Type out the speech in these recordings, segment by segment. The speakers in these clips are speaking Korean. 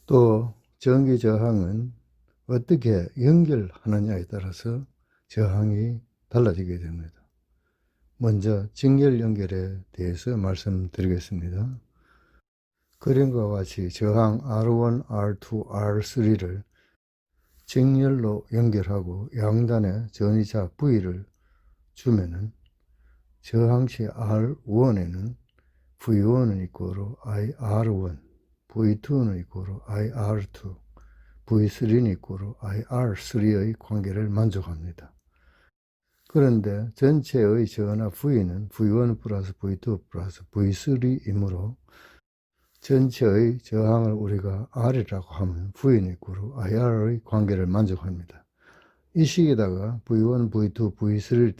또 전기 저항은 어떻게 연결하느냐에 따라서 저항이 달라지게 됩니다. 먼저 직렬 연결에 대해서 말씀드리겠습니다. 그림과 같이 저항 R1, R2, R3를 직렬로 연결하고 양단에 전이차 V를 주면은 저항시 R1에는 V1은 이꼬로 IR1, V2는 이꼬로 IR2, V3는 이꼬로 IR3의 관계를 만족합니다. 그런데 전체의 전하 V는 V1 플러스 V2 플러스 V3이므로 전체의 저항을 우리가 R이라고 하면 V는 이꼬로 IR의 관계를 만족합니다. 이 식에다가 V1, V2, V3를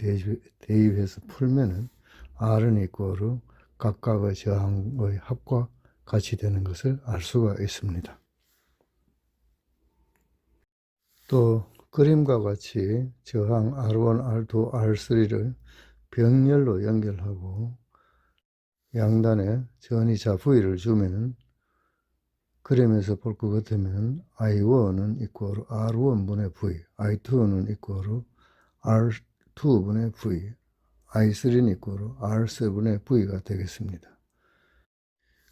대입해서 풀면은 R은 이꼬로 각각의 저항의 합과 같이 되는 것을 알 수가 있습니다. 또 그림과 같이 저항 R1, R2, R3를 병렬로 연결하고 양단에 전이차 V를 주면 그림에서 볼 것 같으면 I1은 이꼬로 R1분의 V, I2는 이꼬로 R2분의 V, I3는 이꼬로 R3분의 V가 되겠습니다.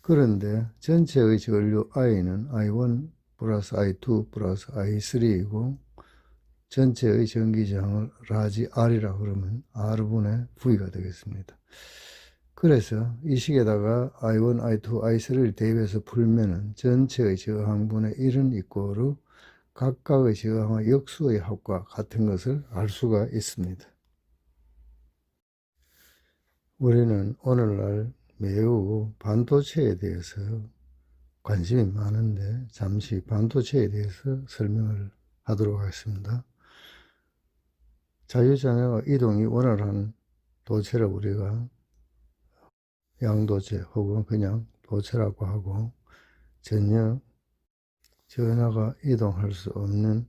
그런데 전체의 전류 I는 I1 플러스 I2 플러스 I3이고 전체의 전기저항을 라지 R이라고 그러면 R분의 V가 되겠습니다. 그래서 이 식에다가 I1, I2, I3를 대입해서 풀면은 전체의 저항분의 1은 이꼬르 각각의 저항의 역수의 합과 같은 것을 알 수가 있습니다. 우리는 오늘날 매우 반도체에 대해서 관심이 많은데 잠시 반도체에 대해서 설명을 하도록 하겠습니다. 자유전화 이동이 원활한 도체를 우리가 양도체 혹은 그냥 도체라고 하고 전혀 전하가 이동할 수 없는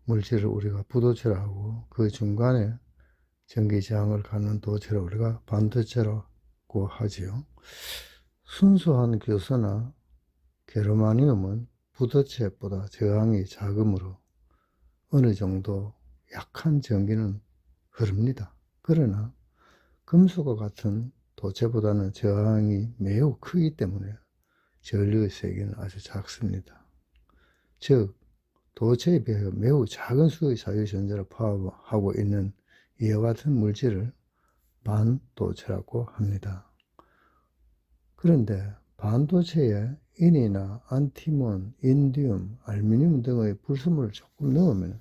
물질을 우리가 부도체라고 하고 그 중간에 전기저항을 갖는 도체를 우리가 반도체라고 하지요. 순수한 교소나 게르마늄은 부도체보다 저항이 작으므로 어느 정도 약한 전기는 흐릅니다. 그러나 금속과 같은 도체보다는 저항이 매우 크기 때문에 전류의 세기는 아주 작습니다. 즉 도체에 비해 매우 작은 수의 자유전자를 포함하고 있는 이와 같은 물질을 반도체라고 합니다. 그런데 반도체에 인이나 안티몬, 인디움, 알루미늄 등의 불순물을 조금 넣으면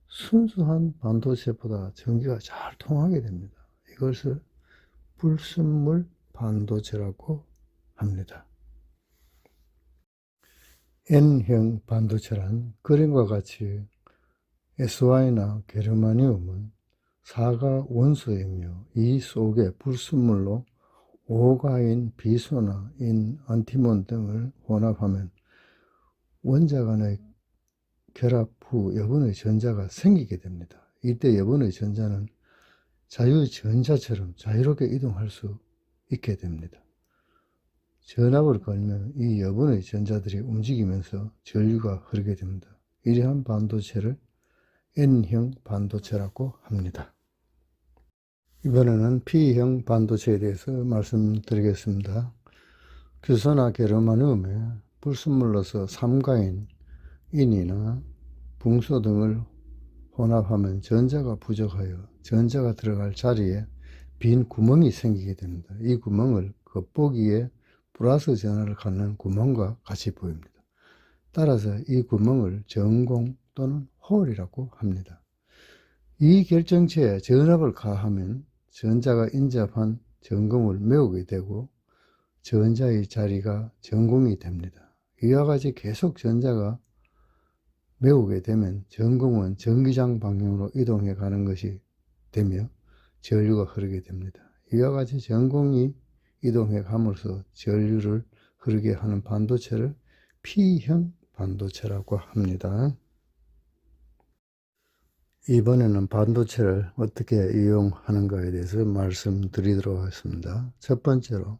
순수한 반도체보다 전기가 잘 통하게 됩니다. 이것을 불순물 반도체라고 합니다. N형 반도체란 그림과 같이 SY나 게르마늄은 사가 원소이며 이 속에 불순물로 오가인, 비소나 인, 안티몬 등을 혼합하면 원자 간의 결합 후 여분의 전자가 생기게 됩니다. 이때 여분의 전자는 자유전자처럼 자유롭게 이동할 수 있게 됩니다. 전압을 걸면 이 여분의 전자들이 움직이면서 전류가 흐르게 됩니다. 이러한 반도체를 N형 반도체라고 합니다. 이번에는 P형 반도체에 대해서 말씀드리겠습니다. 규소나 게르마늄에 불순물로서 삼가인, 인이나 붕소 등을 혼합하면 전자가 부족하여 전자가 들어갈 자리에 빈 구멍이 생기게 됩니다. 이 구멍을 겉보기에 플러스 전하를 갖는 구멍과 같이 보입니다. 따라서 이 구멍을 전공 또는 홀이라고 합니다. 이 결정체에 전압을 가하면 전자가 인접한 전공을 메우게 되고 전자의 자리가 전공이 됩니다. 이와 같이 계속 전자가 메우게 되면 전공은 전기장 방향으로 이동해 가는 것이 되며 전류가 흐르게 됩니다. 이와 같이 전공이 이동해 감으로써 전류를 흐르게 하는 반도체를 P형 반도체라고 합니다. 이번에는 반도체를 어떻게 이용하는가에 대해서 말씀드리도록 하겠습니다. 첫 번째로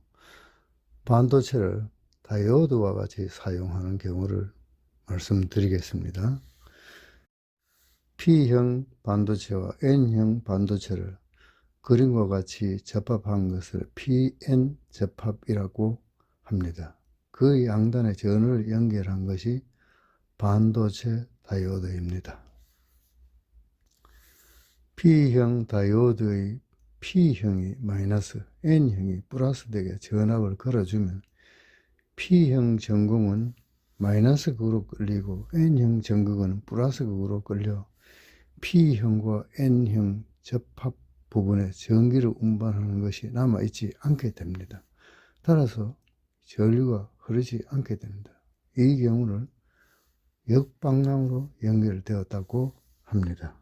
반도체를 다이오드와 같이 사용하는 경우를 말씀드리겠습니다. P형 반도체와 N형 반도체를 그림과 같이 접합한 것을 PN 접합이라고 합니다. 그 양단의 전원을 연결한 것이 반도체 다이오드입니다. P형 다이오드의 P형이 마이너스, N형이 플러스 되게 전압을 걸어주면 P형 전극은 마이너스 극으로 끌리고 N형 전극은 플러스 극으로 끌려 P형과 N형 접합 부분에 전기를 운반하는 것이 남아있지 않게 됩니다. 따라서 전류가 흐르지 않게 됩니다. 이 경우는 역방향으로 연결되었다고 합니다.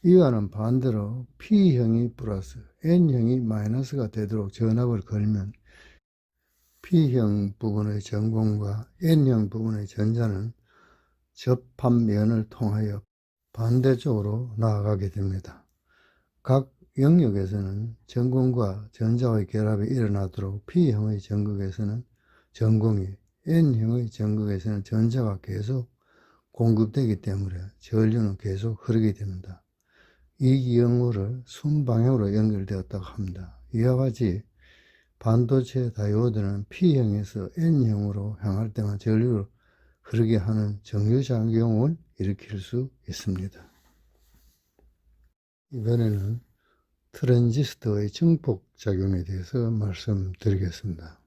이와는 반대로 P형이 플러스, N형이 마이너스가 되도록 전압을 걸면 P형 부분의 전공과 N형 부분의 전자는 접합면을 통하여 반대쪽으로 나아가게 됩니다. 각 영역에서는 전공과 전자의 결합이 일어나도록 P형의 전극에서는 전공이, N형의 전극에서는 전자가 계속 공급되기 때문에 전류는 계속 흐르게 됩니다. 이 경우를 순방향으로 연결되었다고 합니다. 이와 같이 반도체 다이오드는 P형에서 N형으로 향할 때만 전류를 흐르게 하는 정류작용을 일으킬 수 있습니다. 이번에는 트랜지스터의 증폭작용에 대해서 말씀드리겠습니다.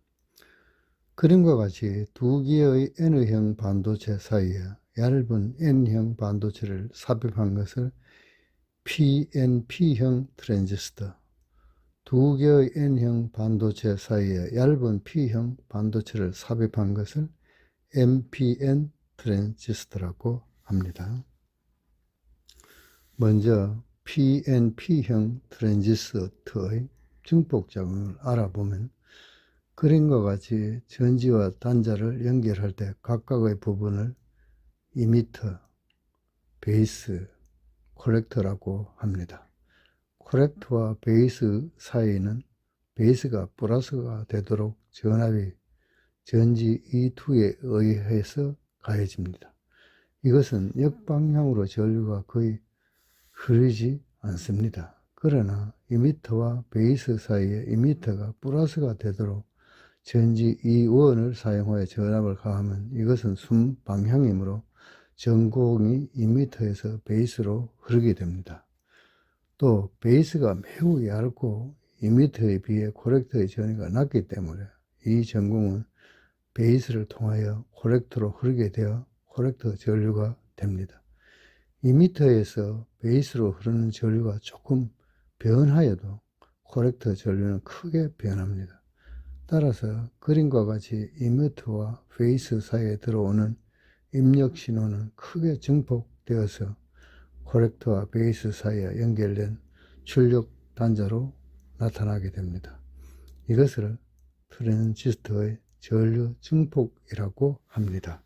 그림과 같이 두 개의 N형 반도체 사이에 얇은 N형 반도체를 삽입한 것을 PNP형 트랜지스터, 두 개의 N형 반도체 사이에 얇은 P형 반도체를 삽입한 것을 NPN 트랜지스터라고 합니다. 먼저 PNP형 트랜지스터의 증폭작용을 알아보면 그림과 같이 전지와 단자를 연결할 때 각각의 부분을 이미터, 베이스, 콜렉터라고 합니다. 콜렉터와 베이스 사이는 베이스가 플러스가 되도록 전압이 전지 E2에 의해서 가해집니다. 이것은 역방향으로 전류가 거의 흐르지 않습니다. 그러나 이미터와 베이스 사이에 이미터가 플러스가 되도록 전지 E1을 사용하여 전압을 가하면 이것은 순방향이므로 전공이 이미터에서 베이스로 흐르게 됩니다. 또 베이스가 매우 얇고 이미터에 비해 콜렉터의 전위가 낮기 때문에 이 전공은 베이스를 통하여 콜렉터로 흐르게 되어 콜렉터 전류가 됩니다. 이미터에서 베이스로 흐르는 전류가 조금 변하여도 콜렉터 전류는 크게 변합니다. 따라서 그림과 같이 이미터와 베이스 사이에 들어오는 입력 신호는 크게 증폭되어서 콜렉터와 베이스 사이에 연결된 출력 단자로 나타나게 됩니다. 이것을 트랜지스터의 전류 증폭이라고 합니다.